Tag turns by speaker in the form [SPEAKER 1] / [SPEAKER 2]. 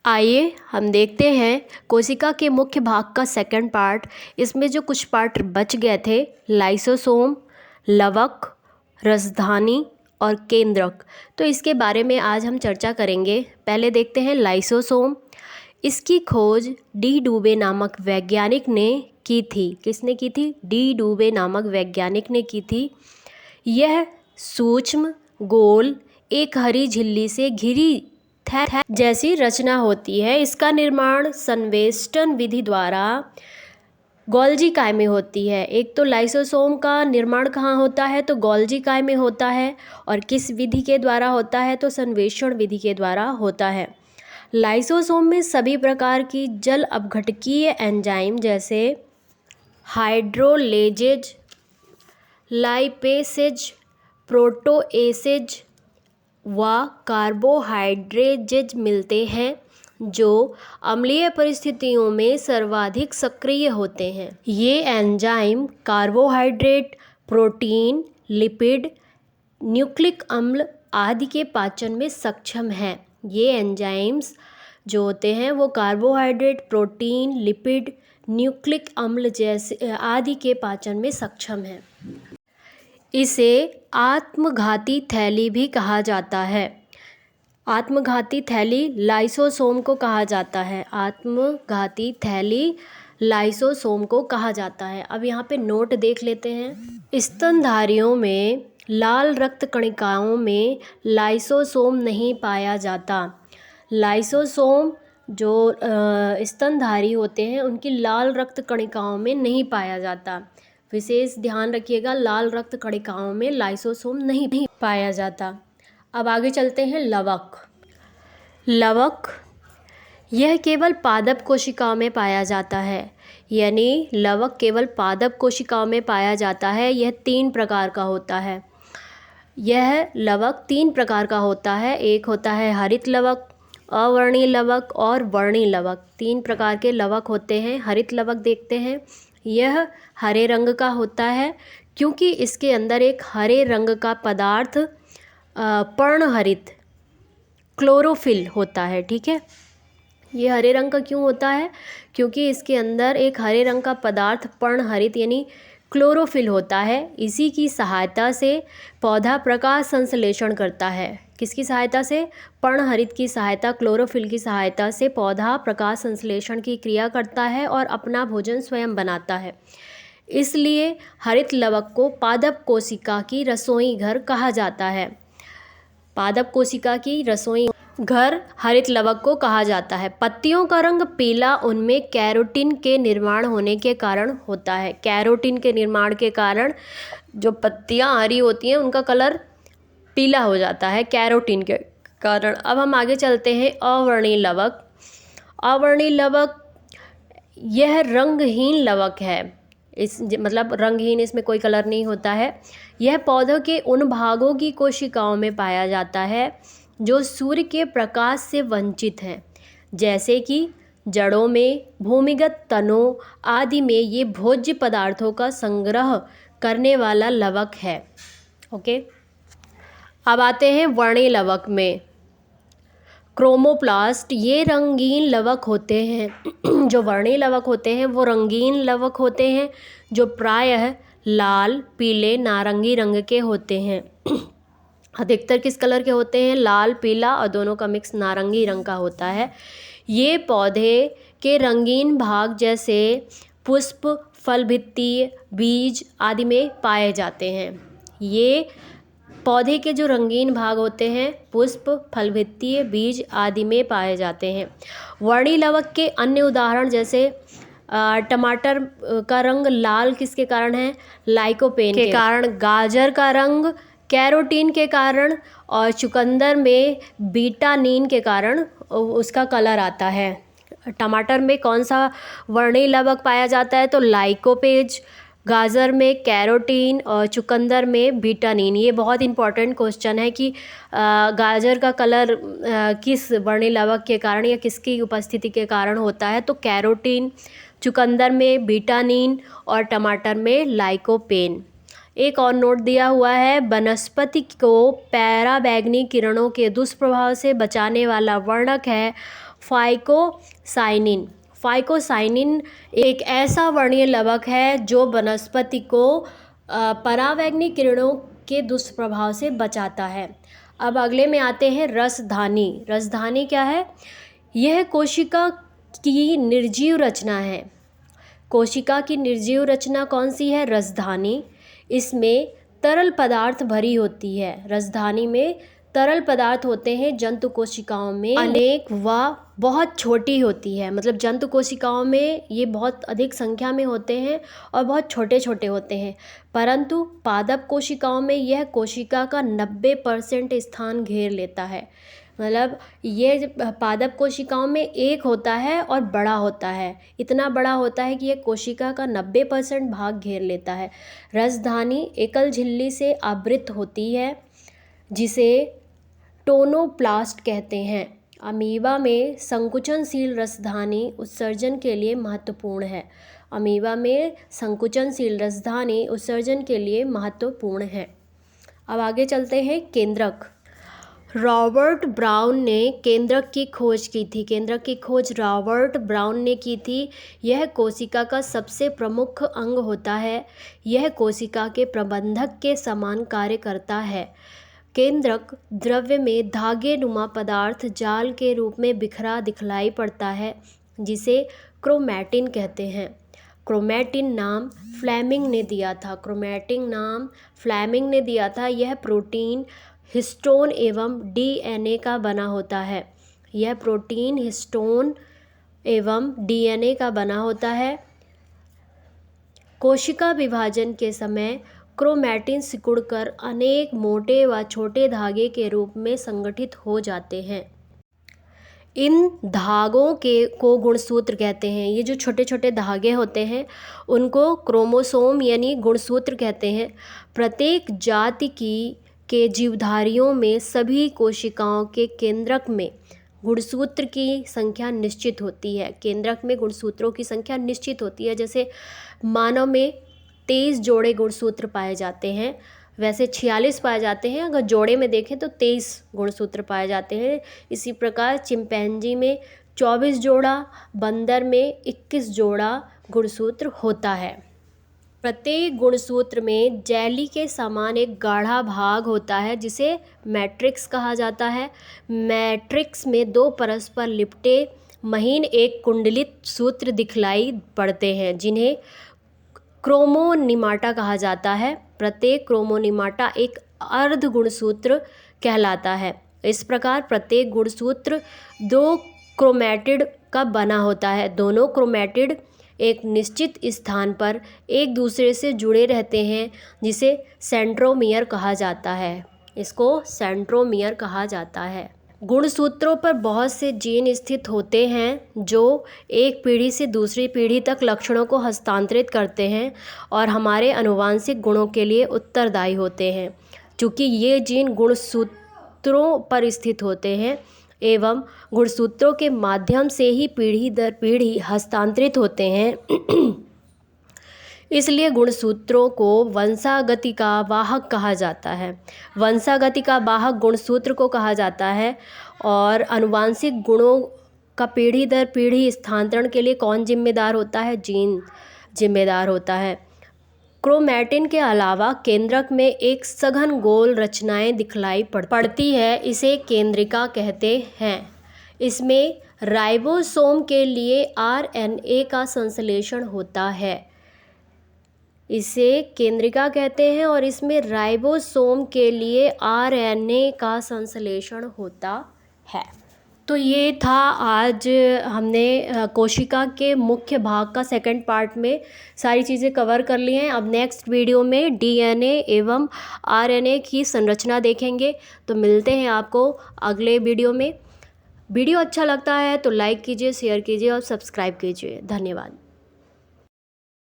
[SPEAKER 1] आइए हम देखते हैं कोशिका के मुख्य भाग का सेकंड पार्ट। इसमें जो कुछ पार्ट बच गए थे, लाइसोसोम, लवक, रसधानी और केंद्रक, तो इसके बारे में आज हम चर्चा करेंगे। पहले देखते हैं लाइसोसोम। इसकी खोज डी डुबे नामक वैज्ञानिक ने की थी। किसने की थी? डी डुबे नामक वैज्ञानिक ने की थी। यह सूक्ष्म, गोल, एक हरी झिल्ली से घिरी थैल जैसी रचना होती है। इसका निर्माण संवेष्टन विधि द्वारा गोल्जी काय में होती है। एक तो लाइसोसोम का निर्माण कहाँ होता है? तो गोल्जी काय में होता है। और किस विधि के द्वारा होता है? तो संवेष्टन विधि के द्वारा होता है। लाइसोसोम में सभी प्रकार की जल अपघटकीय एंजाइम जैसे हाइड्रोलेजेज, लाइपेसेज, प्रोटोएसेज व कार्बोहाइड्रेजेज मिलते हैं, जो अम्लीय परिस्थितियों में सर्वाधिक सक्रिय होते हैं। ये enzyme carbohydrate, protein, lipid, nucleic अम्ल आदि के पाचन में सक्षम हैं। ये एंजाइम्स जो होते हैं वो कार्बोहाइड्रेट, प्रोटीन, लिपिड, न्यूक्लिक अम्ल जैसे आदि के पाचन में सक्षम हैं। इसे आत्मघाती थैली भी कहा जाता है। आत्मघाती थैली लाइसोसोम को कहा जाता है। आत्मघाती थैली लाइसोसोम को कहा जाता है। अब यहाँ पे नोट देख लेते हैं। स्तनधारियों में लाल रक्त कणिकाओं में लाइसोसोम नहीं पाया जाता। लाइसोसोम जो स्तनधारी होते हैं उनकी लाल रक्त कणिकाओं में नहीं पाया जाता। विशेष ध्यान रखिएगा, लाल रक्त कणिकाओं में लाइसोसोम नहीं पाया जाता। अब आगे चलते हैं लवक। लवक यह केवल पादप कोशिकाओं में पाया जाता है। यानी लवक केवल पादप कोशिकाओं में पाया जाता है। यह 3 प्रकार का होता है। यह लवक 3 प्रकार का होता है। एक होता है हरित लवक, अवर्णीय लवक और वर्णीय लवक। 3 प्रकार के लवक होते हैं। हरित लवक देखते हैं। यह हरे रंग का होता है क्योंकि इसके अंदर एक हरे रंग का पदार्थ पर्णहरित क्लोरोफिल होता है। ठीक है, ये हरे रंग का क्यों होता है? क्योंकि इसके अंदर एक हरे रंग का पदार्थ पर्णहरित यानी क्लोरोफिल होता है। इसी की सहायता से पौधा प्रकाश संश्लेषण करता है। किसकी सहायता से? पर्णहरित की सहायता, क्लोरोफिल की सहायता से पौधा प्रकाश संश्लेषण की क्रिया करता है और अपना भोजन स्वयं बनाता है। इसलिए हरित लवक को पादप कोशिका की रसोई घर कहा जाता है। पादप कोशिका की रसोई घर हरित लवक को कहा जाता है। पत्तियों का रंग पीला उनमें कैरोटीन के निर्माण होने के कारण होता है। कैरोटीन के निर्माण के कारण जो पत्तियां हरी होती हैं उनका कलर पीला हो जाता है कैरोटीन के कारण। अब हम आगे चलते हैं अवर्णीय लवक। अवर्णीय लवक यह रंगहीन लवक है। मतलब रंगहीन, इसमें कोई कलर नहीं होता है। यह पौधों के उन भागों की कोशिकाओं में पाया जाता है जो सूर्य के प्रकाश से वंचित हैं, जैसे कि जड़ों में, भूमिगत तनों आदि में। ये भोज्य पदार्थों का संग्रह करने वाला लवक है। ओके, अब आते हैं वर्णीय लवक में। क्रोमोप्लास्ट ये रंगीन लवक होते हैं। जो वर्णीय लवक होते हैं वो रंगीन लवक होते हैं, जो प्रायः लाल, पीले, नारंगी रंग के होते हैं। अधिकतर किस कलर के होते हैं? लाल, पीला और दोनों का मिक्स नारंगी रंग का होता है। ये पौधे के रंगीन भाग जैसे पुष्प, फल भित्ति, बीज आदि में पाए जाते हैं। ये पौधे के जो रंगीन भाग होते हैं पुष्प, फल भित्ति, बीज आदि में पाए जाते हैं। वर्णीय लवक के अन्य उदाहरण जैसे टमाटर का रंग लाल किसके कारण है? लाइकोपेन के कारण। गाजर का रंग कैरोटीन के कारण। और चुकंदर में बीटानीन के कारण उसका कलर आता है। टमाटर में कौन सा वर्णीय लवक पाया जाता है? तो लाइकोपेज। गाजर में कैरोटीन और चुकंदर में बीटानीन। ये बहुत इंपॉर्टेंट क्वेश्चन है कि गाजर का कलर किस वर्णीय लवक के कारण या किसकी उपस्थिति के कारण होता है? तो कैरोटीन, चुकंदर में बीटानीन और टमाटर में लाइकोपेन। एक और नोट दिया हुआ है, वनस्पति को पैराबैंगनी किरणों के दुष्प्रभाव से बचाने वाला वर्णक है फाइकोसाइनिन। फाइकोसाइनिन एक ऐसा वर्णीय लवक है जो वनस्पति को परावैंगनिक किरणों के दुष्प्रभाव से बचाता है। अब अगले में आते हैं रसधानी। रसधानी क्या है? यह कोशिका की निर्जीव रचना है। कोशिका की निर्जीव रचना कौन सी है? रसधानी। इसमें तरल पदार्थ भरी होती है। रसधानी में तरल पदार्थ होते हैं। जंतु कोशिकाओं में अनेक व बहुत छोटी होती है, मतलब जंतु कोशिकाओं में ये बहुत अधिक संख्या में होते हैं और बहुत छोटे छोटे होते हैं, परंतु पादप कोशिकाओं में यह कोशिका का 90% स्थान घेर लेता है। मतलब ये पादप कोशिकाओं में एक होता है और बड़ा होता है, इतना बड़ा होता है कि यह कोशिका का 90% भाग घेर लेता है। रसधानी एकल झिल्ली से आवृत होती है जिसे टोनोप्लास्ट कहते हैं। अमीबा में संकुचनशील रसधानी उत्सर्जन के लिए महत्वपूर्ण है। अमीबा में संकुचनशील रसधानी उत्सर्जन के लिए महत्वपूर्ण है। अब आगे चलते हैं केंद्रक। रॉबर्ट ब्राउन ने केंद्रक की खोज की थी। केंद्रक की खोज रॉबर्ट ब्राउन ने की थी। यह कोशिका का सबसे प्रमुख अंग होता है। यह कोशिका के प्रबंधक के समान कार्य करता है। केंद्रक द्रव्य में धागे नुमा पदार्थ जाल के रूप में बिखरा दिखलाई पड़ता है, जिसे क्रोमैटिन कहते हैं। क्रोमैटिन नाम फ्लेमिंग ने दिया था। क्रोमैटिन नाम फ्लेमिंग ने दिया था। यह प्रोटीन हिस्टोन एवं डीएनए का बना होता है। यह प्रोटीन हिस्टोन एवं डीएनए का बना होता है। कोशिका विभाजन के समय क्रोमैटिन सिकुड़कर अनेक मोटे व छोटे धागे के रूप में संगठित हो जाते हैं। इन धागों को गुणसूत्र कहते हैं। ये जो छोटे छोटे धागे होते हैं उनको क्रोमोसोम यानी गुणसूत्र कहते हैं। प्रत्येक जाति के जीवधारियों में सभी कोशिकाओं के केंद्रक में गुणसूत्र की संख्या निश्चित होती है। केंद्रक में गुणसूत्रों की संख्या निश्चित होती है। जैसे मानव में 23 जोड़े गुणसूत्र पाए जाते हैं, वैसे 46 पाए जाते हैं। अगर जोड़े में देखें तो 23 गुणसूत्र पाए जाते हैं। इसी प्रकार चिंपैंजी में 24 जोड़ा, बंदर में 21 जोड़ा गुणसूत्र होता है। प्रत्येक गुणसूत्र में जेली के समान एक गाढ़ा भाग होता है जिसे मैट्रिक्स कहा जाता है। मैट्रिक्स में दो परस्पर लिपटे महीन एक कुंडलित सूत्र दिखलाई पड़ते हैं जिन्हें क्रोमोनिमाटा कहा जाता है। प्रत्येक क्रोमोनिमाटा एक अर्ध गुणसूत्र कहलाता है। इस प्रकार प्रत्येक गुणसूत्र 2 क्रोमैटिड का बना होता है। दोनों क्रोमैटिड एक निश्चित स्थान पर एक दूसरे से जुड़े रहते हैं जिसे सेंट्रोमियर कहा जाता है। इसको सेंट्रोमियर कहा जाता है। गुणसूत्रों पर बहुत से जीन स्थित होते हैं जो एक पीढ़ी से दूसरी पीढ़ी तक लक्षणों को हस्तांतरित करते हैं और हमारे आनुवांशिक गुणों के लिए उत्तरदायी होते हैं। चूँकि ये जीन गुणसूत्रों पर स्थित होते हैं एवं गुणसूत्रों के माध्यम से ही पीढ़ी दर पीढ़ी हस्तांतरित होते हैं, इसलिए गुणसूत्रों को वंशागति का वाहक कहा जाता है। वंशागति का वाहक गुणसूत्र को कहा जाता है। और आनुवांशिक गुणों का पीढ़ी दर पीढ़ी स्थानांतरण के लिए कौन जिम्मेदार होता है? जीन जिम्मेदार होता है। क्रोमैटिन के अलावा केंद्रक में एक सघन गोल रचनाएं दिखलाई पड़ती है, इसे केंद्रिका कहते हैं। इसमें राइबोसोम के लिए आरएनए का संश्लेषण होता है, इसे केंद्रिका कहते हैं। और इसमें राइबोसोम के लिए आरएनए का संश्लेषण होता है। तो ये था आज हमने कोशिका के मुख्य भाग का सेकंड पार्ट में सारी चीज़ें कवर कर ली हैं। अब नेक्स्ट वीडियो में डीएनए एवं आरएनए की संरचना देखेंगे। तो मिलते हैं आपको अगले वीडियो में। वीडियो अच्छा लगता है तो लाइक कीजिए, शेयर कीजिए और सब्सक्राइब कीजिए। धन्यवाद।